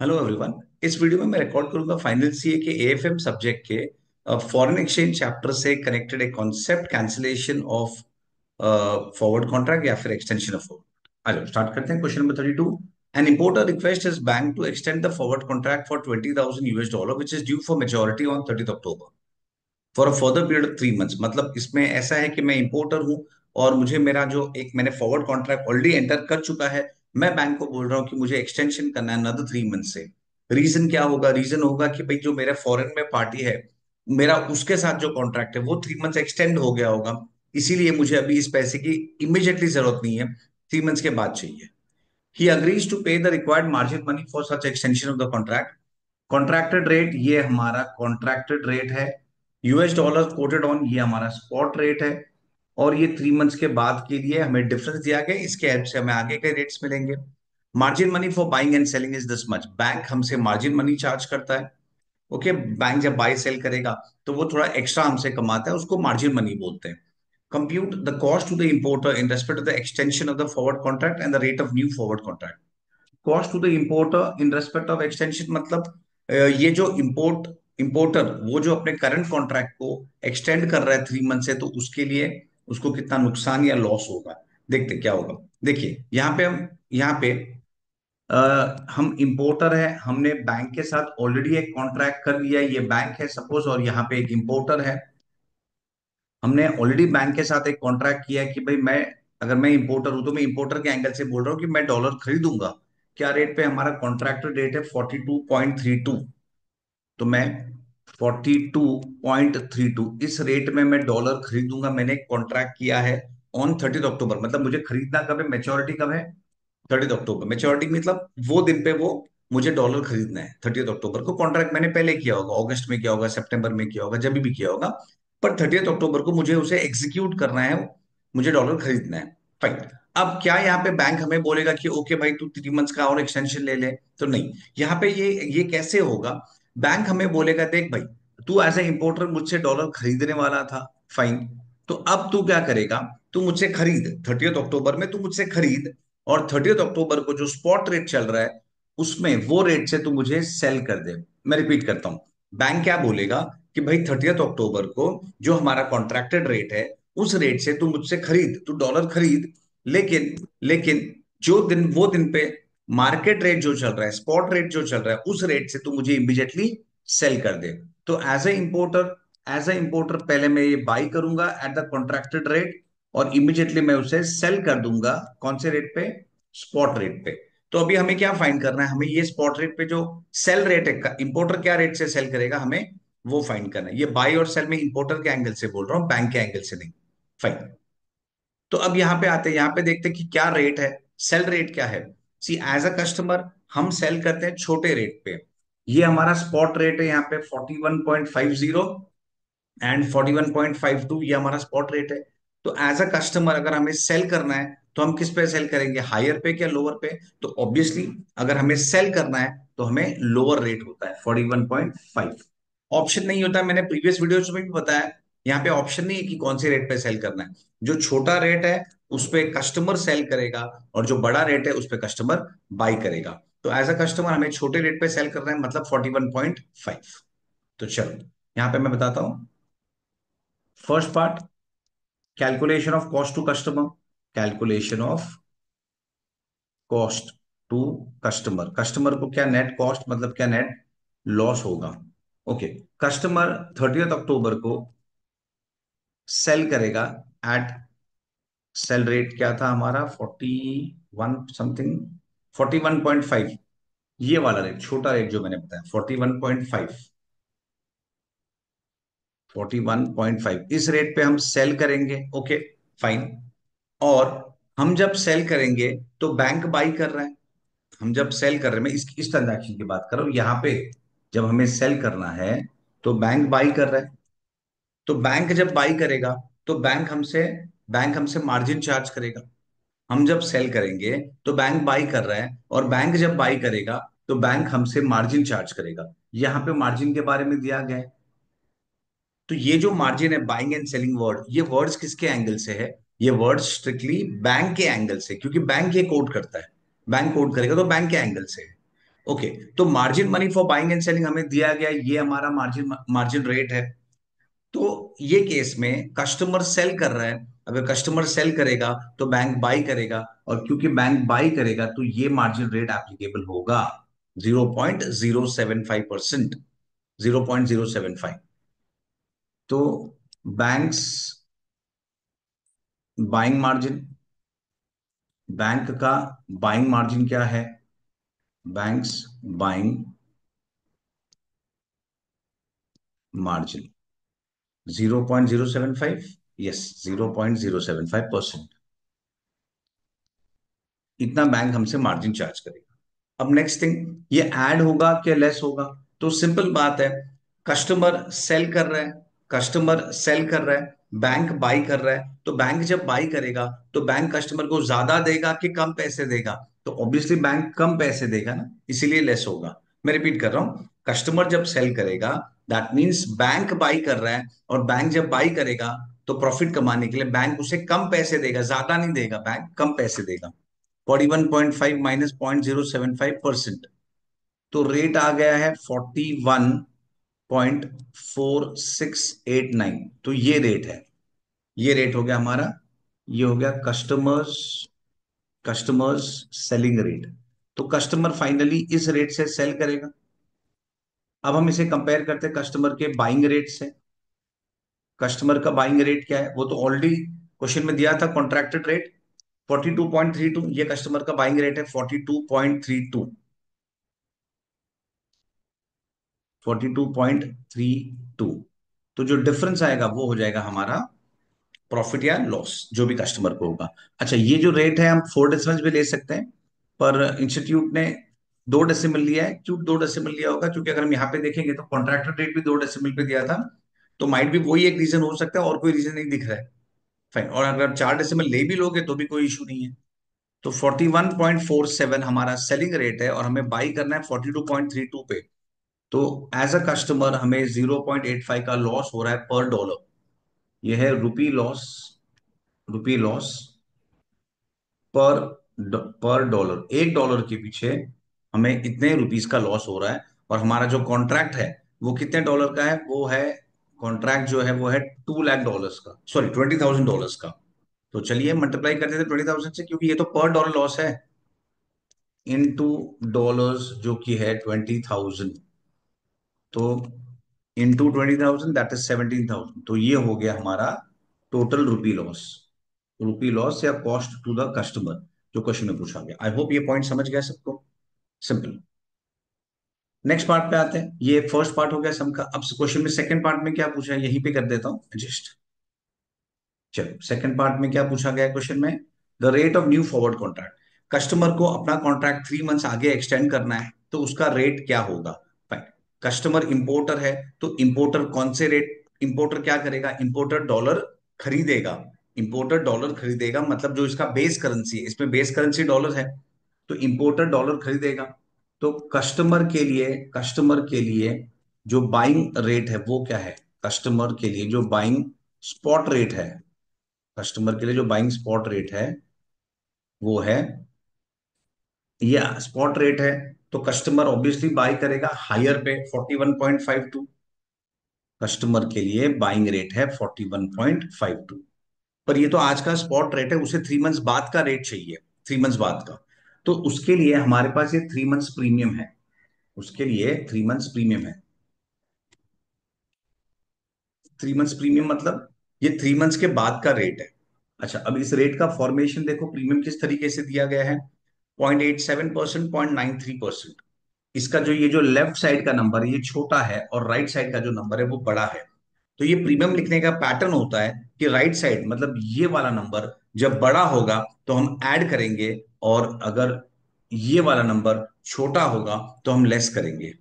Hello everyone. इस video में मैं रिकॉर्ड करूंगा फाइनल सीए के एएफएम सब्जेक्ट के फॉरेन एक्सचेंज चैप्टर से कनेक्टेड एक concept cancellation of forward contract या फिर एक्सटेंशन ऑफ फॉरवर्ड। आइए स्टार्ट करते हैं। Question number 32। An importer requests his bank to extend the forward contract for $20,000 which is due for maturity on 30th October for a further period of 3 months. मतलब इसमें ऐसा है कि मैं importer हूं और मुझे मेरा जो एक मैंने फॉरवर्ड कॉन्ट्रैक्ट ऑलरेडी एंटर कर चुका है। मैं बैंक को बोल रहा हूँ कि मुझे एक्सटेंशन करना है अनदर 3 मंथ से। रीजन क्या होगा? रीजन होगा कि भाई जो मेरा फॉरेन में पार्टी है, मेरा उसके साथ जो कॉन्ट्रैक्ट है वो 3 मंथ एक्सटेंड हो गया होगा। इसीलिए मुझे अभी इस पैसे की इमीडिएटली जरूरत नहीं है, 3 मंथ्स के बाद चाहिए। ही अग्रीज टू पे the required margin money for such extension of the contract. Contracted rate ये हमारा कॉन्ट्रैक्टेड रेट है। यूएस डॉलर कोटेड ऑन ये हमारा स्पॉट रेट है। और ये 3 मंथ्स के बाद के लिए हमें डिफरेंस दिया गया, इसके हेल्प से हमें आगे के रेट्स मिलेंगे। Margin money for buying and selling is this much. Bank हमसे मार्जिन मनी चार्ज करता है। ओके, बैंक जब बाय सेल करेगा तो वो थोड़ा एक्स्ट्रा हमसे कमाता है, उसको मार्जिन मनी बोलते हैं। Compute the cost to the importer in respect of the extension of the forward contract and the rate of new forward contract. Cost to the importer in respect of extension मतलब ये जो importer वो जो अपने current contract को extend कर रहा है 3 मंथ से, तो उसके लिए उसको कितना नुकसान या लॉस होगा। देखते क्या होगा। देखिए यहाँ पे हम इम्पोर्टर है, हमने बैंक के साथ ऑलरेडी एक कॉन्ट्रैक्ट कर लिया है। ये बैंक है सपोज, और यहाँ पे एक इम्पोर्टर है। हमने ऑलरेडी बैंक के साथ एक कॉन्ट्रैक्ट किया है कि भाई मैं, अगर मैं इंपोर्टर हूं तो मैं इंपोर्टर के एंगल से बोल रहा हूँ कि मैं डॉलर खरीदूंगा। क्या रेट पे? हमारा कॉन्ट्रैक्टेड रेट है 42.32। तो मैं 42.32 इस रेट में मैं डॉलर खरीदूंगा। मैंने कॉन्ट्रैक्ट किया है ऑन 30 अक्टूबर। मतलब मुझे खरीदना कब है? मेच्योरिटी कब है? 30 अक्टूबर। मेच्योरिटी मतलब वो दिन पे वो मुझे डॉलर खरीदना है 30 अक्टूबर को। कॉन्ट्रैक्ट मैंने पहले किया होगा, अगस्त में किया होगा, सितंबर में किया होगा, जब भी किया होगा। पर 30 अक्टूबर को मुझे उसे एग्जीक्यूट करना है, मुझे डॉलर खरीदना है। फाइन। अब क्या यहाँ पे बैंक हमें बोलेगा कि ओके भाई तू 3 मंथ्स का और एक्सटेंशन ले ले? तो नहीं। यहाँ पे ये कैसे होगा? बैंक हमें बोलेगा देख भाई, तू एज ए इंपोर्टर मुझसे डॉलर खरीदने वाला था। फाइन। तो अब तू क्या करेगा? तू मुझसे खरीद 30 अक्टूबर में, तू मुझसे खरीद। और 30 अक्टूबर को जो स्पॉट रेट चल रहा है उसमें वो रेट से तू मुझे सेल कर दे। मैं रिपीट करता हूं। बैंक क्या बोलेगा कि भाई 30 अक्टूबर को जो हमारा कॉन्ट्रैक्टेड रेट है उस रेट से तू मुझसे खरीद, तू डॉलर खरीद। लेकिन लेकिन जो दिन वो दिन पे मार्केट रेट जो चल रहा है, स्पॉट रेट जो चल रहा है, उस रेट से तू मुझे इमीडिएटली सेल कर दे। तो एज ए इंपोर्टर पहले मैं ये बाई करूंगा एट द कॉन्ट्रैक्टेड रेट, और इमीडिएटली मैं उसे सेल कर दूंगा कौन से रेट पे? स्पॉट रेट पे। तो अभी हमें क्या फाइंड करना है? हमें ये स्पॉट रेट पे जो सेल रेट है, इंपोर्टर क्या रेट से सेल करेगा हमें वो फाइंड करना है। ये बाई और सेल में इंपोर्टर के एंगल से बोल रहा हूँ, बैंक के एंगल से नहीं। फाइन। तो अब यहाँ पे आते हैं, यहाँ पे देखते हैं कि क्या रेट है, सेल रेट क्या है। सी एज अ कस्टमर हम सेल करते हैं छोटे रेट पे। ये हमारा स्पॉट रेट है यहाँ पे 41.50 एंड 41.52, ये हमारा स्पॉट रेट है। तो एज अ कस्टमर अगर हमें सेल करना है तो हम किस पे सेल करेंगे? हायर पे क्या लोअर पे? तो ऑब्वियसली अगर हमें सेल करना है तो हमें लोअर रेट होता है 41.5। ऑप्शन नहीं होता, मैंने प्रीवियस वीडियोस में भी बताया। यहाँ पे ऑप्शन नहीं है कि कौन से रेट पे सेल करना है। जो छोटा रेट है उस पे कस्टमर सेल करेगा, और जो बड़ा रेट है उस पे कस्टमर बाई करेगा। तो एज अ कस्टमर हमें छोटे रेट पे सेल करना है, मतलब 41.5। तो चलो यहाँ पे मैं बताता हूं। First part, calculation of cost to customer. Calculation of cost to customer. Customer को क्या नेट कॉस्ट मतलब क्या नेट लॉस होगा? ओके। कस्टमर 30 अक्टूबर को सेल करेगा एट, सेल रेट क्या था हमारा? 41 समथिंग, 41.5। ये वाला रेट, छोटा रेट जो मैंने बताया 41.5, 41.5 इस रेट पे हम सेल करेंगे। Okay, fine. और हम जब सेल करेंगे तो बैंक बाई कर रहा है। हम जब सेल कर रहे हैं, मैं इस ट्रांजैक्शन की बात कर रहा हूं यहाँ पे। जब हमें सेल करना है तो बैंक बाई कर रहा है। तो बैंक जब बाई करेगा तो बैंक हमसे मार्जिन चार्ज करेगा। हम जब सेल करेंगे तो बैंक बाई कर रहा है, और बैंक जब बाई करेगा तो बैंक हमसे मार्जिन चार्ज करेगा। यहाँ पे मार्जिन के बारे में दिया गया है। तो ये जो मार्जिन है, बाइंग एंड सेलिंग वर्ड, ये वर्ड्स किसके एंगल से है? ये वर्ड्स स्ट्रिक्टली बैंक के एंगल से, क्योंकि बैंक ये कोड करता है। बैंक कोड करेगा तो बैंक के एंगल से है। ओके, तो margin money for buying and selling हमें दिया गया, ये हमारा मार्जिन मार्जिन रेट है। तो ये केस में कस्टमर सेल कर रहा है, अगर कस्टमर सेल करेगा तो बैंक बाई करेगा, और क्योंकि बैंक बाई करेगा तो ये मार्जिन रेट एप्लीकेबल होगा 0.075%, 0.075। तो बैंक्स बाइंग मार्जिन, बैंक का बाइंग मार्जिन क्या है? Banks buying margin 0.075, yes, 0.075%। इतना बैंक हमसे मार्जिन चार्ज करेगा। अब नेक्स्ट थिंग, ये ऐड होगा क्या लेस होगा? तो सिंपल बात है, कस्टमर सेल कर रहा है, कस्टमर सेल कर रहा है, बैंक बाई कर रहा है, तो बैंक जब बाई करेगा तो बैंक कस्टमर को ज्यादा देगा कि कम पैसे देगा? तो ऑब्वियसली बैंक कम पैसे देगा ना, इसीलिए लेस होगा। मैं रिपीट कर रहा हूं, कस्टमर जब सेल करेगा दैट मीन्स बैंक बाई कर रहा है, और बैंक जब बाई करेगा तो प्रॉफिट कमाने के लिए बैंक उसे कम पैसे देगा, ज्यादा नहीं देगा, बैंक कम पैसे देगा। 41.5 माइनस 0.075%, तो रेट आ गया है 41.4689। तो ये रेट है, ये रेट हो गया हमारा, ये हो गया कस्टमर्स कस्टमर्स सेलिंग रेट। तो कस्टमर फाइनली इस रेट से सेल करेगा। अब हम इसे कंपेयर करते हैं कस्टमर के बाइंग रेट से। कस्टमर का बाइंग रेट क्या है, वो तो ऑलरेडी क्वेश्चन में दिया था, कॉन्ट्रैक्टेड रेट 42.32, ये कस्टमर का बाइंग रेट है 42.32, 42.32। तो जो डिफरेंस आएगा वो हो जाएगा हमारा प्रॉफिट या लॉस, जो भी कस्टमर को होगा। अच्छा, ये जो रेट है हम 4 डेसिमल भी ले सकते हैं, पर इंस्टीट्यूट ने 2 डेसिमल लिया है। क्यों 2 डेसिमल लिया होगा? क्योंकि अगर हम यहाँ पे देखेंगे तो कॉन्ट्रैक्टर रेट भी 2 डेसिमल पे दिया था, तो माइट भी वही एक रीजन हो सकता है, और कोई रीजन नहीं दिख रहा है। फाइन, और अगर आप 4 डेसिमल ले भी लोगे तो भी कोई इशू नहीं है। तो 41.47 हमारा सेलिंग रेट है, और हमें बाई करना है 42.32 पे। तो एज अ कस्टमर हमें 0.85 का लॉस हो रहा है पर डॉलर। यह है रुपी लॉस, रुपी लॉस पर पर डॉलर। $1 के पीछे हमें इतने रुपीस का लॉस हो रहा है। और हमारा जो कॉन्ट्रैक्ट है वो कितने डॉलर का है? वो है, कॉन्ट्रैक्ट जो है वो है $2 लाख का, सॉरी $20,000 का। तो चलिए मल्टीप्लाई करते थे 20,000 से, क्योंकि ये तो पर डॉलर लॉस है, इनटू डॉलर्स जो कि है 20,000। तो इंटू 20,000 दैट इज 17,000। तो ये हो गया हमारा टोटल रुपी लॉस, रुपी लॉस या कॉस्ट टू द कस्टमर, जो क्वेश्चन में पूछा गया। आई होप ये पॉइंट समझ गया सबको, सिंपल। नेक्स्ट पार्ट पे आते हैं, ये फर्स्ट पार्ट हो गया सम का। अब क्वेश्चन में सेकंड पार्ट में क्या पूछा है, यहीं पे कर देता हूं एडजस्ट। चलो, सेकंड पार्ट में क्या पूछा गया है क्वेश्चन में? The rate of new forward contract, customer को अपना कॉन्ट्रैक्ट 3 मंथ्स आगे एक्सटेंड करना है, तो उसका रेट क्या होगा? फाइन, कस्टमर इंपोर्टर है, तो इंपोर्टर कौन से रेट, इंपोर्टर क्या करेगा? इंपोर्टर डॉलर खरीदेगा, इंपोर्टर डॉलर खरीदेगा, मतलब जो इसका बेस करेंसी है, इसमें बेस करेंसी डॉलर है, तो इंपोर्टर डॉलर खरीदेगा। तो कस्टमर के लिए जो बाइंग रेट है वो क्या है? कस्टमर के लिए जो बाइंग स्पॉट रेट है, कस्टमर के लिए जो बाइंग स्पॉट रेट है वो है, ये स्पॉट रेट है, तो कस्टमर ऑब्वियसली बाई करेगा हायर पे 41.52। कस्टमर के लिए बाइंग रेट है 41.52, पर ये तो आज का स्पॉट रेट है, उसे 3 मंथ्स बाद का रेट चाहिए, 3 मंथ्स बाद का। तो उसके लिए हमारे पास ये 3 मंथ्स प्रीमियम है, उसके लिए 3 मंथ्स प्रीमियम है। 3 मंथ्स प्रीमियम मतलब ये 3 मंथ्स के बाद का रेट है। अच्छा, अब इस रेट का फॉर्मेशन देखो, प्रीमियम किस तरीके से दिया गया है, 0.87%, 0.93%। इसका जो ये जो लेफ्ट साइड का नंबर है ये छोटा है, और राइट साइड का जो नंबर है वो बड़ा है। तो ये प्रीमियम लिखने का पैटर्न होता है कि राइट साइड मतलब ये वाला नंबर जब बड़ा होगा तो हम ऐड करेंगे, और अगर ये वाला नंबर छोटा होगा तो हम लेस करेंगे।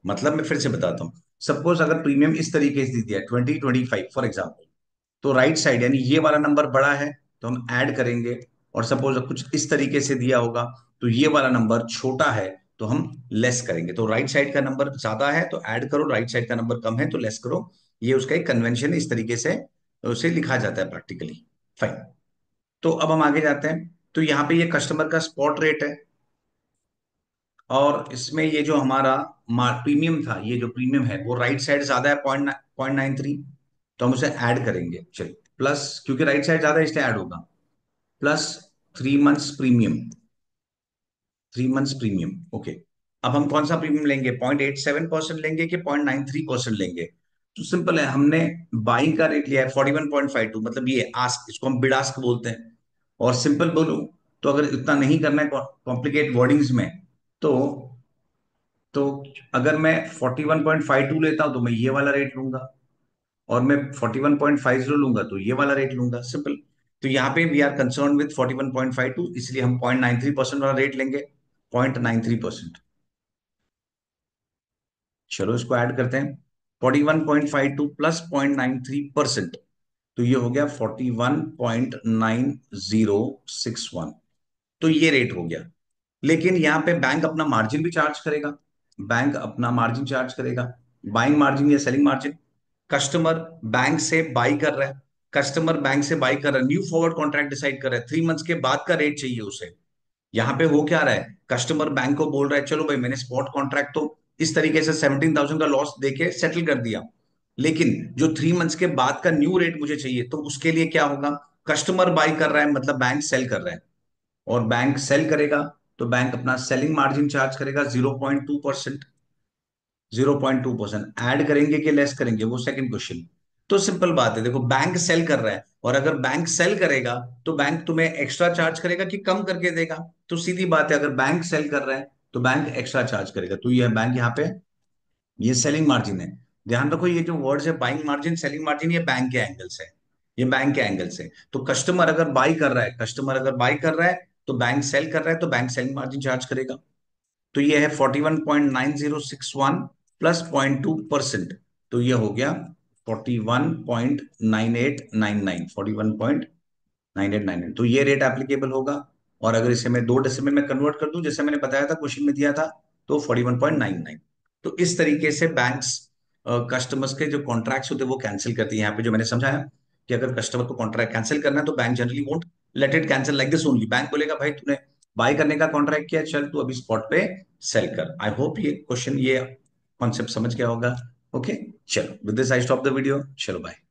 मतलब मैं फिर से बताता हूँ, सपोज अगर प्रीमियम इस तरीके से दिया है 2025 फॉर एग्जाम्पल, तो राइट साइड यानी ये वाला नंबर बड़ा है तो हम ऐड करेंगे, और सपोज कुछ इस तरीके से दिया होगा तो ये वाला नंबर छोटा है तो हम लेस करेंगे। तो राइट साइड का नंबर ज्यादा है तो ऐड करो, राइट साइड का नंबर कम है तो लेस करो। ये उसका एक कन्वेंशन है, इस तरीके से उसे लिखा जाता है प्रैक्टिकली। फाइन, तो अब हम आगे जाते हैं। तो यहाँ पे ये कस्टमर का स्पॉट रेट है, और इसमें ये जो हमारा प्रीमियम था, ये जो प्रीमियम है वो राइट साइड ज्यादा है, 0.93, तो हम उसे ऐड करेंगे। चलिए, प्लस, क्योंकि राइट साइड ज्यादा है इसलिए ऐड होगा, plus 3 months premium, 3 months premium. Okay, अब हम कौन सा प्रीमियम लेंगे, 0.87% लेंगे कि 0.93% लेंगे? तो सिंपल है, हमने बाइंग का रेट लिया है 41.52, मतलब ये आस्क, इसको हम बिड आस्क बोलते हैं। और सिंपल बोलूं तो अगर इतना नहीं करना है कॉम्प्लिकेट वर्डिंग्स में, तो तो अगर मैं 41.52 लेता हूं तो मैं ये वाला रेट लूंगा, और मैं 41.50 लूंगा तो ये वाला रेट लूंगा, सिंपल। तो यहाँ पे वी आर कंसर्न विद 41.52, इसलिए हम 0.93% वाला रेट लेंगे, 0.93%। चलो इसको ऐड करते हैं, 41.52 प्लस 0.93%, तो ये हो गया 41.9061। तो ये रेट हो गया। लेकिन यहाँ पे बैंक अपना मार्जिन भी चार्ज करेगा, बैंक अपना मार्जिन चार्ज करेगा, बाइंग मार्जिन या सेलिंग मार्जिन। कस्टमर बैंक से बाई कर रहा है, कस्टमर बैंक से बाई कर रहा है, न्यू फॉरवर्ड कॉन्ट्रैक्ट डिसाइड कर रहा है, 3 मंथ्स के बाद का रेट चाहिए उसे। यहाँ पे हो क्या रहा है, कस्टमर बैंक को बोल रहा है चलो भाई मैंने स्पॉट कॉन्ट्रैक्ट तो इस तरीके से 17,000 का लॉस देके सेटल कर दिया, लेकिन जो 3 मंथ्स के बाद का न्यू रेट मुझे चाहिए, तो उसके लिए क्या होगा, कस्टमर बाई कर रहा है मतलब बैंक सेल कर रहा है, और बैंक सेल करेगा तो बैंक अपना सेलिंग मार्जिन चार्ज करेगा 0.2%। 0.2% ऐड करेंगे कि लेस करेंगे, वो सेकंड क्वेश्चन। तो सिंपल बात है, देखो बैंक सेल कर रहा है, और अगर बैंक सेल करेगा तो बैंक तुम्हें एक्स्ट्रा चार्ज करेगा कि कम करके देगा? तो सीधी बात है, अगर बैंक सेल कर रहा है तो बैंक एक्स्ट्रा चार्ज करेगा, तो ये बैंक यहाँ पे, ये सेलिंग मार्जिन है। ध्यान रखो, ये जो वर्ड्स है बाइंग मार्जिन, सेलिंग मार्जिन, ये बैंक के एंगल से, ये बैंक के एंगल से। तो कस्टमर अगर बाई कर रहा है, कस्टमर अगर बाई कर रहा है तो बैंक सेल कर रहा है, तो बैंक सेलिंग मार्जिन चार्ज करेगा। तो ये है 41.9061 प्लस 0.2%, तो ये हो गया 41.9899, 41.9899, तो ये रेट एप्लीकेबल होगा। और अगर इसे मैं 2 डेसिमल में कन्वर्ट कर दूं, जैसे मैंने बताया था क्वेश्चन में दिया था, तो 41.99। तो इस तरीके से बैंक्स कस्टमर्स के जो कॉन्ट्रैक्ट्स होते हैं वो कैंसिल करती है। यहाँ पे जो मैंने समझाया कि अगर कस्टमर को कॉन्ट्रैक्ट कैंसिल करना है तो bank generally won't let it cancel like this only. Bank बोलेगा भाई तूने बाय करने का कॉन्ट्रैक्ट किया, चल तू अभी स्पॉट पे सेल कर। आई होप ये क्वेश्चन, ये कॉन्सेप्ट समझ गया होगा। ओके, चलो with this I stop the video, चलो बाय।